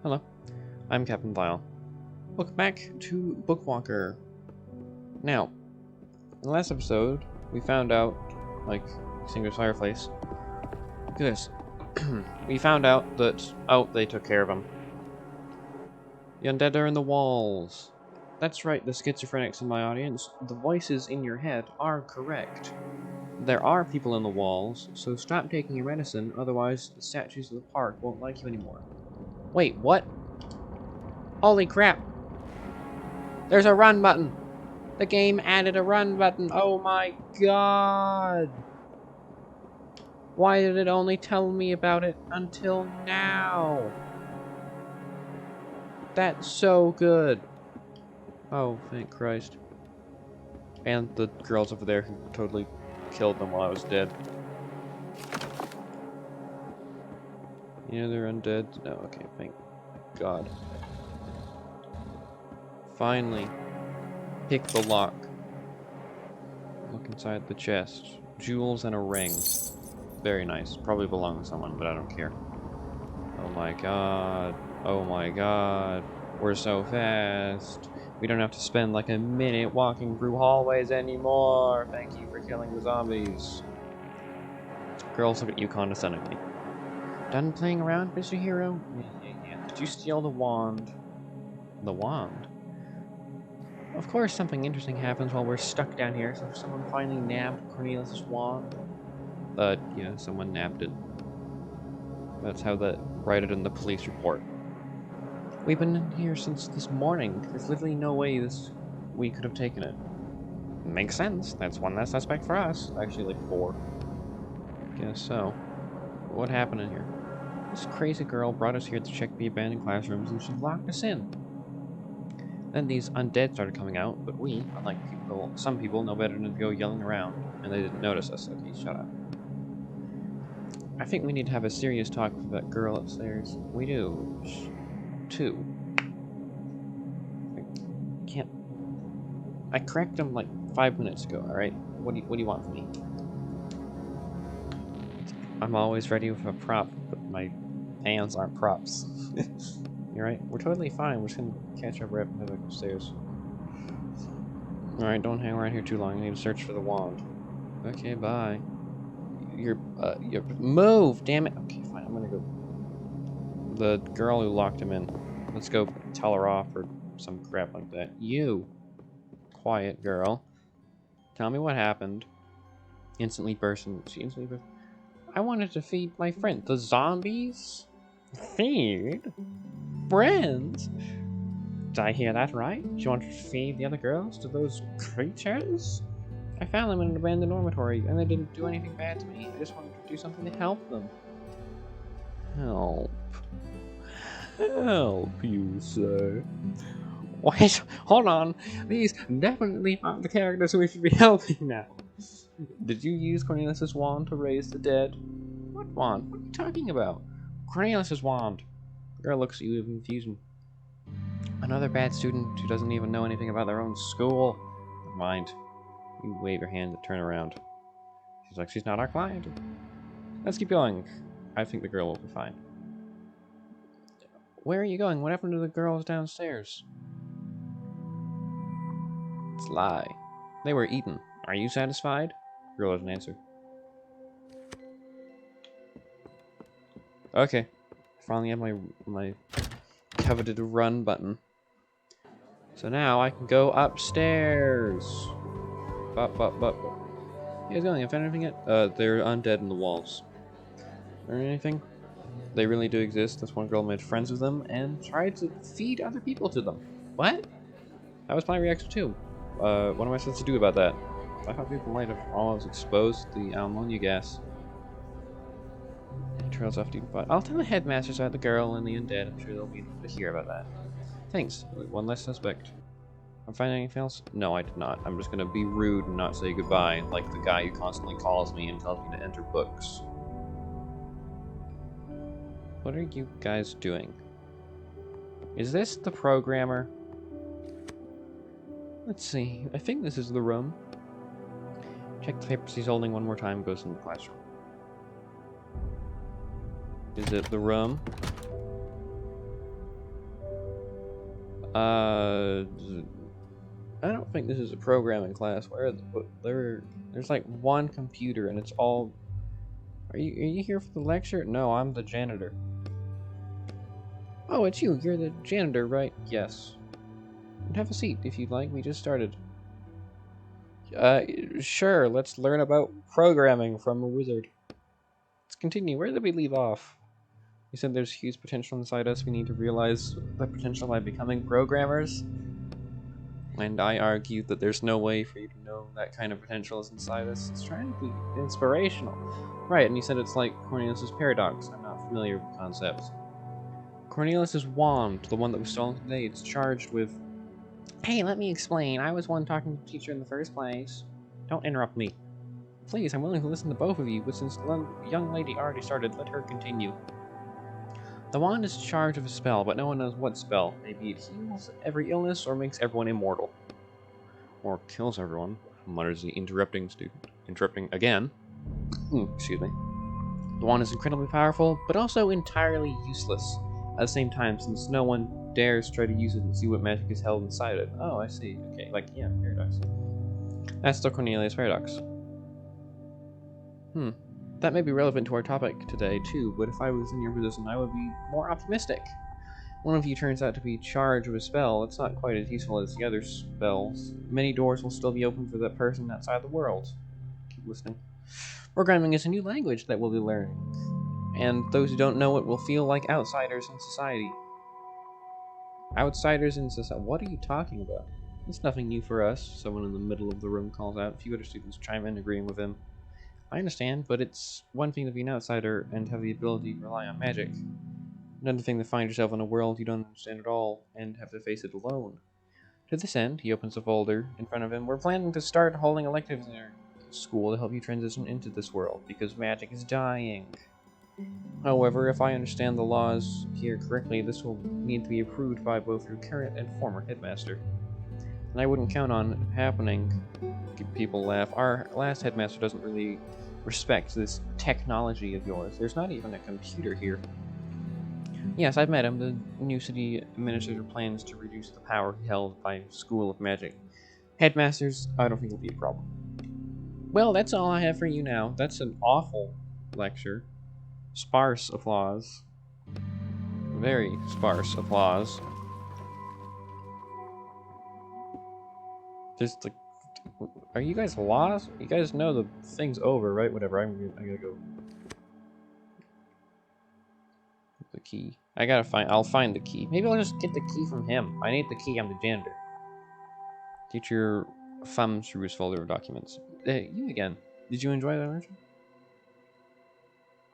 Hello, I'm Captain Vile. Welcome back to Bookwalker. Now, in the last episode, we found out, like, Singer's fireplace. Look at this. We found out that, oh, they took care of him. The undead are in the walls. That's right, the schizophrenics in my audience. The voices in your head are correct. There are people in the walls, so stop taking your medicine, otherwise the statues of the park won't like you anymore. Wait, what? Holy crap! There's a run button! The game added a run button! Oh my god! Why did it only tell me about it until now? That's so good! Oh, thank Christ. And the girls over there who totally killed them while I was dead. You know they're undead? No, okay, thank God. Finally. Pick the lock. Look inside the chest. Jewels and a ring. Very nice. Probably belong to someone, but I don't care. Oh my god. Oh my god. We're so fast. We don't have to spend like a minute walking through hallways anymore. Thank you for killing the zombies. Girls look at you condescendingly. Done playing around, Mr. Hero? Yeah. Did you steal the wand? The wand? Of course something interesting happens while we're stuck down here, so someone finally nabbed Cornelius' wand. Yeah, someone nabbed it. That's how they write it in the police report. We've been in here since this morning. There's literally no way we could have taken it. Makes sense. That's one less suspect for us. Actually, like 4. Guess so. What happened in here? This crazy girl brought us here to check the abandoned classrooms and she locked us in. Then these undead started coming out, but we, unlike some people, know better than to go yelling around, and they didn't notice us. Okay, shut up. I think we need to have a serious talk with that girl upstairs. We do. Too. I cracked him like 5 minutes ago, alright? What do you want from me? I'm always ready with a prop, but my hands aren't props. You're right. We're totally fine. We're just gonna catch our breath and head upstairs. Alright, don't hang around here too long. I need to search for the wand. Okay, bye. You're move! Damn it! Okay, fine. I'm gonna go. The girl who locked him in. Let's go tell her off or some crap like that. You! Quiet, girl. Tell me what happened. She instantly burst. I wanted to feed my friend. The zombies? Feed? Friends? Did I hear that right? You wanted to feed the other girls to those creatures? I found them in an abandoned dormitory, and they didn't do anything bad to me. I just wanted to do something to help them. Help. Help, you say? Wait, hold on. These definitely aren't the characters we should be helping now. Did you use Cornelius' wand to raise the dead? What wand? What are you talking about? Cornelius' wand. The girl looks at you with confusion. Another bad student who doesn't even know anything about their own school. Never mind. You wave your hand to turn around. She's like, she's not our client. Let's keep going. I think the girl will be fine. Where are you going? What happened to the girls downstairs? It's a lie. They were eaten. Are you satisfied? Girl doesn't answer. Okay. Finally have my coveted run button. So now I can go upstairs. Bop. You guys going? Have found anything yet? They're undead in the walls. Or anything? They really do exist. This one girl made friends with them and tried to feed other people to them. What? That was my reaction too. What am I supposed to do about that? I thought people might have almost exposed the ammonia gas. He trails off deep thought. I'll tell the headmasters about the girl and the undead. I'm sure they'll be to hear about that. Thanks. One less suspect. I'm finding anything else? No, I did not. I'm just gonna be rude and not say goodbye, like the guy who constantly calls me and tells me to enter books. What are you guys doing? Is this the programmer? Let's see. I think this is the room. Check the papers he's holding one more time, goes in the classroom. Is it the room? I don't think this is a programming class. There's like one computer and it's all... Are you here for the lecture? No, I'm the janitor. Oh, it's you. You're the janitor, right? Yes. Have a seat if you'd like. We just started. Sure. Let's learn about programming from a wizard. Let's continue. Where did we leave off? You said there's huge potential inside us. We need to realize the potential by becoming programmers. And I argued that there's no way for you to know that kind of potential is inside us. It's trying to be inspirational. Right, and you said it's like Cornelius' paradox. I'm not familiar with the concept. Cornelius' wand, the one that was stolen today, it's charged with... Hey, let me explain. I was one talking to the teacher in the first place. Don't interrupt me. Please, I'm willing to listen to both of you, but since the young lady already started, let her continue. The wand is charged with a spell, but no one knows what spell. Maybe it heals every illness or makes everyone immortal. Or kills everyone, mutters the interrupting student. Interrupting again. Excuse me. The wand is incredibly powerful, but also entirely useless. At the same time, since no one dares try to use it and see what magic is held inside it. Oh, I see. Okay, like, yeah, paradox. That's the Cornelius paradox. That may be relevant to our topic today, too, but if I was in your position, I would be more optimistic. One of you turns out to be charged with a spell. It's not quite as useful as the other spells. Many doors will still be open for that person outside the world. Keep listening. Programming is a new language that we'll be learning, and those who don't know it will feel like outsiders in society. Outsiders in society? What are you talking about? It's nothing new for us, someone in the middle of the room calls out. A few other students chime in, agreeing with him. I understand, but it's one thing to be an outsider and have the ability to rely on magic. Another thing to find yourself in a world you don't understand at all and have to face it alone. To this end, he opens a folder in front of him. We're planning to start holding electives in our school to help you transition into this world, because magic is dying. However, if I understand the laws here correctly, this will need to be approved by both your current and former headmaster. And I wouldn't count on happening. People laugh. Our last headmaster doesn't really respect this technology of yours. There's not even a computer here. Yes, I've met him. The new city administrator plans to reduce the power held by School of Magic. Headmasters, I don't think it'll be a problem. Well, that's all I have for you now. That's an awful lecture. Sparse applause. Very sparse applause. Just like... Are you guys lost? You guys know the thing's over, right? Whatever, I gotta go. The key. I'll find the key. Maybe I'll just get the key from him. I need the key, I'm the janitor. Teacher thumbs through his folder of documents. Hey, you again. Did you enjoy that immersion?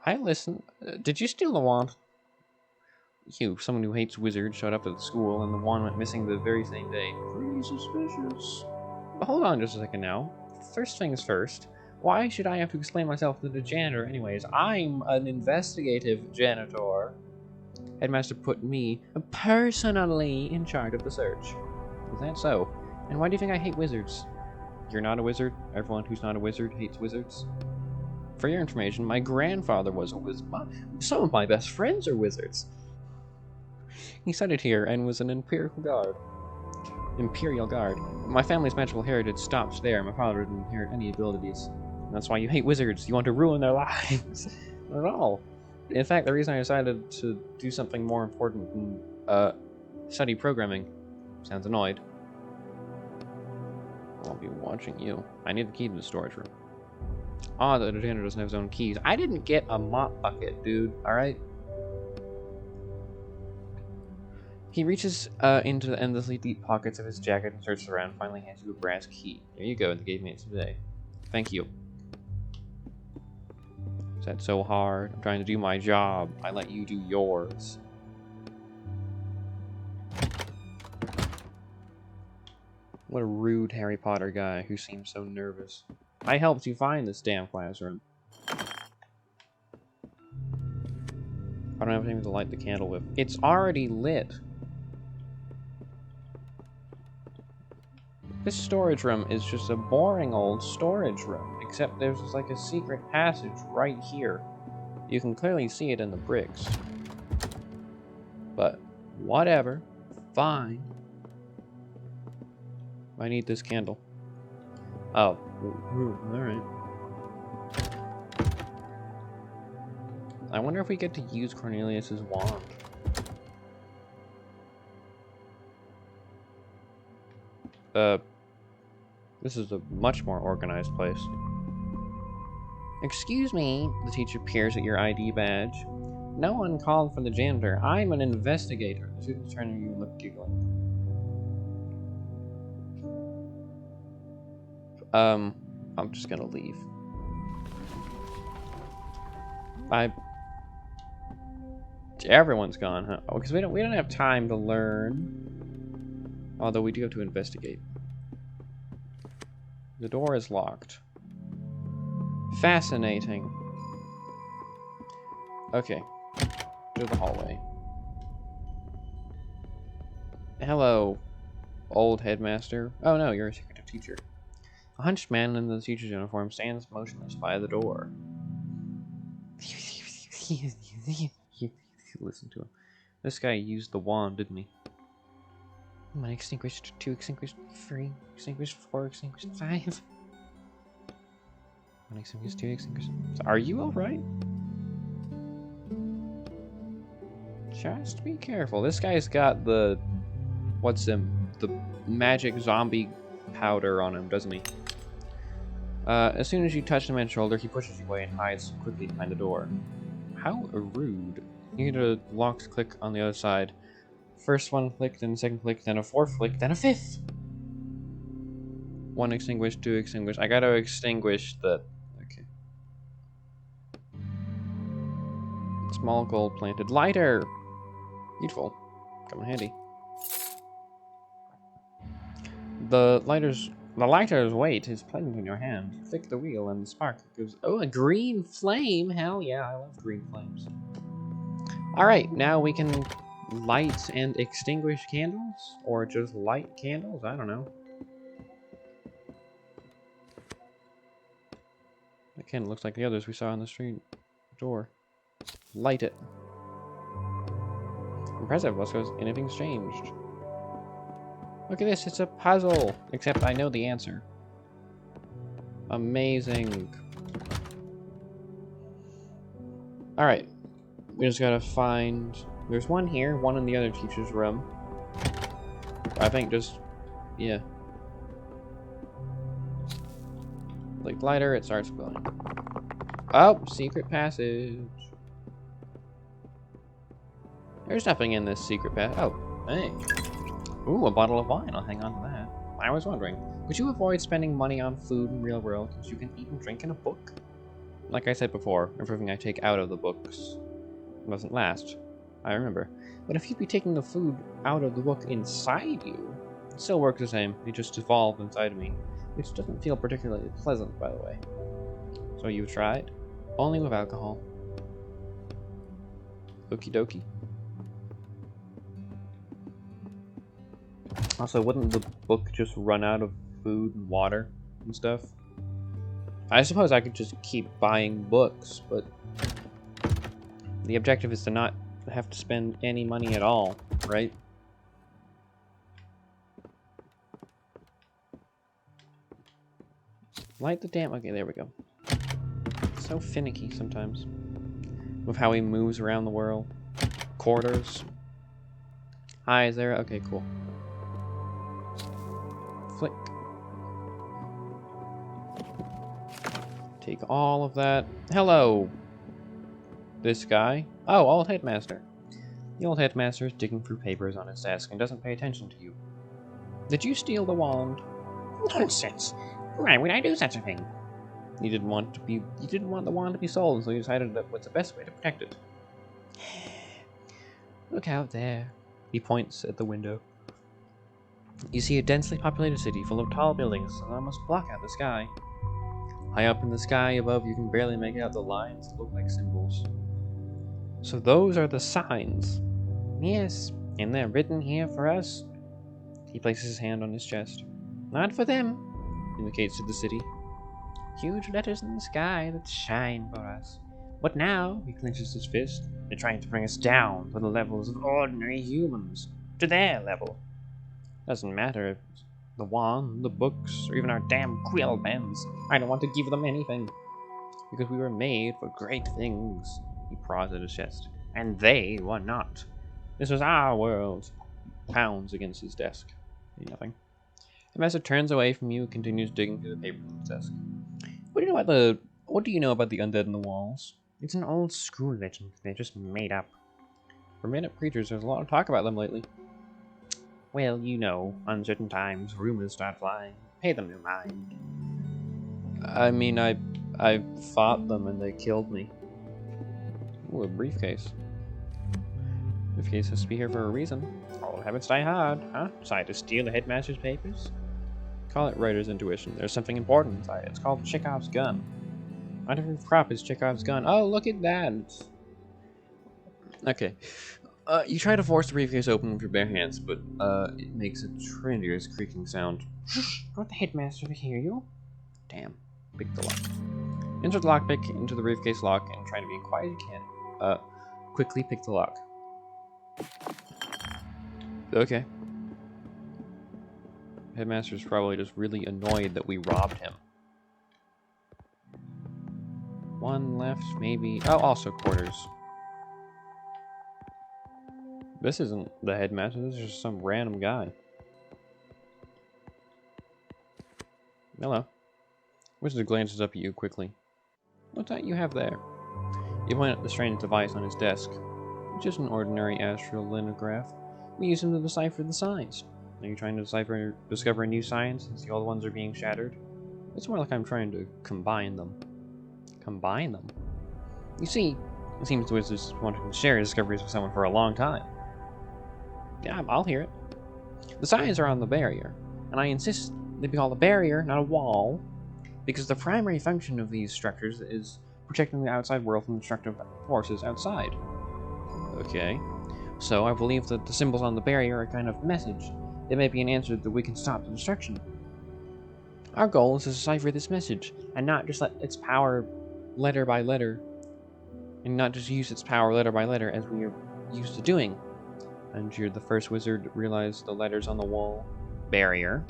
I listened. Did you steal the wand? You, someone who hates wizards, showed up at the school and the wand went missing the very same day. Pretty suspicious. But hold on just a second now. First things first. Why should I have to explain myself to the janitor anyways? I'm an investigative janitor. Headmaster put me personally in charge of the search. Is that so? And why do you think I hate wizards? You're not a wizard. Everyone who's not a wizard hates wizards. For your information, my grandfather was a wizard. Some of my best friends are wizards. He studied here and was an Imperial Guard. My family's magical heritage stops there. My father didn't inherit any abilities. And that's why you hate wizards. You want to ruin their lives. Not at all. In fact, the reason I decided to do something more important than study programming. Sounds annoyed. I'll be watching you. I need the key to the storage room. Ah, the janitor doesn't have his own keys. I didn't get a mop bucket, dude. Alright? He reaches into the endlessly deep pockets of his jacket and searches around, finally hands you a brass key. There you go, they gave me it today. Thank you. Is that so hard? I'm trying to do my job. I let you do yours. What a rude Harry Potter guy who seems so nervous. I helped you find this damn classroom. I don't have anything to light the candle with. It's already lit. This storage room is just a boring old storage room, except there's just like a secret passage right here. You can clearly see it in the bricks. But whatever. Fine. I need this candle. Oh. Alright. I wonder if we get to use Cornelius's wand. This is a much more organized place. Excuse me, the teacher peers at your ID badge. No one called for the janitor. I'm an investigator. The students turn to you and look giggling. I'm just gonna leave. Everyone's gone, huh? Oh, because we don't have time to learn. Although we do have to investigate. The door is locked. Fascinating. Okay. To the hallway. Hello, old headmaster. Oh no, you're a secretive teacher. A hunched man in the teacher's uniform stands motionless by the door. Listen to him. This guy used the wand, didn't he? 1 extinguished, 2 extinguished, 3 extinguished, 4 extinguished, 5. 1 extinguished, 2 extinguished. Are you alright? Just be careful. This guy's got the... What's him? The magic zombie powder on him, doesn't he? As soon as you touch the man's shoulder, he pushes you away and hides quickly behind the door. How rude. You get a locked click on the other side. First one click, then a second click, then a fourth click, then a fifth. 1 extinguished, 2 extinguished. I gotta extinguish the... Okay. Small gold planted lighter. Beautiful. Come in handy. The lighter's weight is pleasant in your hand. Flick the wheel and the spark goes... Oh, a green flame! Hell yeah, I love green flames. Alright, now we can light and extinguish candles? Or just light candles? I don't know. That candle looks like the others we saw on the street door. Light it. Impressive, Bosco's. Anything's changed. Look at this, it's a puzzle! Except I know the answer. Amazing. Alright. We just gotta find... There's one here, one in the other teacher's room. I think just... Yeah. Like lighter, it starts glowing. Oh, secret passage. There's nothing in this secret passage. Oh, hey. Ooh, a bottle of wine. I'll hang on to that. I was wondering, would you avoid spending money on food in real world since you can eat and drink in a book? Like I said before, everything I take out of the books doesn't last. I remember. But if you'd be taking the food out of the book inside you, it still works the same. It just evolved inside me, which doesn't feel particularly pleasant, by the way. So you've tried? Only with alcohol. Okie dokie. Also, wouldn't the book just run out of food and water and stuff? I suppose I could just keep buying books, but the objective is to not have to spend any money at all, right? Light the damn... Okay, there we go. So finicky sometimes. With how he moves around the world. Quarters. Hi, is there... Okay, cool. Flick. Take all of that. Hello! This guy. Oh, old headmaster. The old headmaster is digging through papers on his desk and doesn't pay attention to you. Did you steal the wand? Nonsense! Why would I do such a thing? You didn't want the wand to be sold, so you decided that what's the best way to protect it. Look out there. He points at the window. You see a densely populated city full of tall buildings that almost block out the sky. High up in the sky above, you can barely make out the lines that look like symbols. So those are the signs. Yes, and they're written here for us. He places his hand on his chest. Not for them, indicates to the city. Huge letters in the sky that shine for us. But now, he clenches his fist, they're trying to bring us down to the levels of ordinary humans. To their level. Doesn't matter if The wand, the books, or even our damn quill pens. I don't want to give them anything. Because we were made for great things. He paws at his chest. And they were not. This was our world. Pounds against his desk. Nothing. The master turns away from you and continues digging through the papers on his desk. What do you know about the undead in the walls? It's an old school legend. They're just made up. For made-up creatures, there's a lot of talk about them lately. Well, you know, uncertain times, rumors start flying. Pay them no mind. I mean, I fought them and they killed me. Ooh, a briefcase. Briefcase has to be here for a reason. All habits die hard, huh? Decide to steal the headmaster's papers? Call it writer's intuition. There's something important inside. It's called Chekhov's gun. My different prop is Chekhov's gun. Oh, look at that! Okay. You try to force the briefcase open with your bare hands, but it makes a tremendous creaking sound. Want the headmaster to hear you? Damn. Pick the lock. Insert the lockpick into the briefcase lock and try to be as quiet as you can. Quickly pick the lock. Okay. Headmaster's probably just really annoyed that we robbed him. One left, maybe. Oh, also quarters. This isn't the headmaster, this is just some random guy. Hello. Wizard glances up at you quickly. What's that you have there? You point at the strange device on his desk. It's just an ordinary astral lithograph. We use him to decipher the signs. Are you trying to discover a new science since the old ones are being shattered? It's more like I'm trying to combine them. Combine them? You see, it seems the wizard's wanted to share his discoveries with someone for a long time. Yeah, I'll hear it. The signs are on the barrier, and I insist they be called a barrier, not a wall, because the primary function of these structures is protecting the outside world from destructive forces outside. Okay. So I believe that the symbols on the barrier are a kind of message. They may be an answer that we can stop the destruction. Our goal is to decipher this message, and not just let its power letter by letter, and not just use its power letter by letter as we are used to doing. And you're the first wizard to realize the letters on the wall barrier.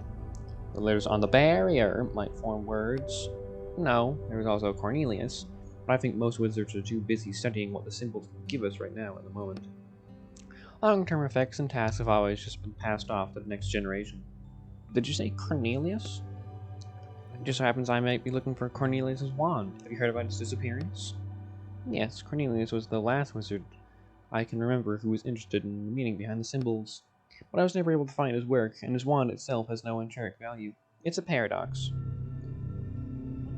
The letters on the barrier might form words. No, there was also Cornelius, but I think most wizards are too busy studying what the symbols give us right now at the moment. Long-term effects and tasks have always just been passed off to the next generation. Did you say Cornelius? It just so happens I might be looking for Cornelius's wand. Have you heard about his disappearance? Yes, Cornelius was the last wizard I can remember who was interested in the meaning behind the symbols. But I was never able to find his work, and his wand itself has no inherent value. It's a paradox.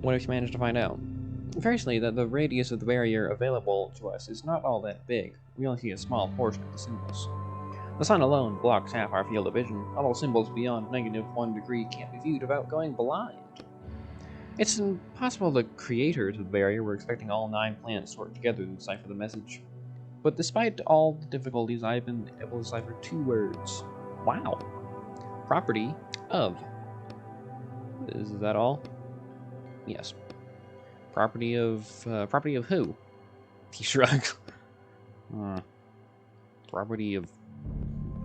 What if you managed to find out? Firstly, that the radius of the barrier available to us is not all that big. We only see a small portion of the symbols. The sun alone blocks half our field of vision. All symbols beyond -1 degree can't be viewed without going blind. It's impossible the creators of the barrier were expecting all 9 planets to work together to decipher the message. But despite all the difficulties, I've been able to decipher 2 words. Wow. Property of. Is that all? Yes. Property of who? He shrugs. Property of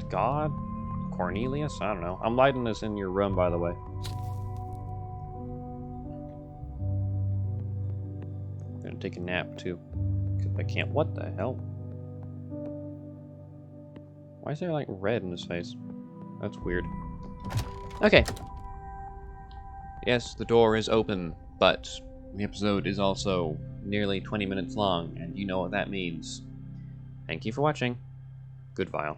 God? Cornelius? I don't know. I'm lighting this in your room, by the way. I'm gonna take a nap, too. Because I can't. What the hell? Why is there, like, red in his face? That's weird. Okay. Yes, the door is open, but the episode is also nearly 20 minutes long, and you know what that means. Thank you for watching. Good file.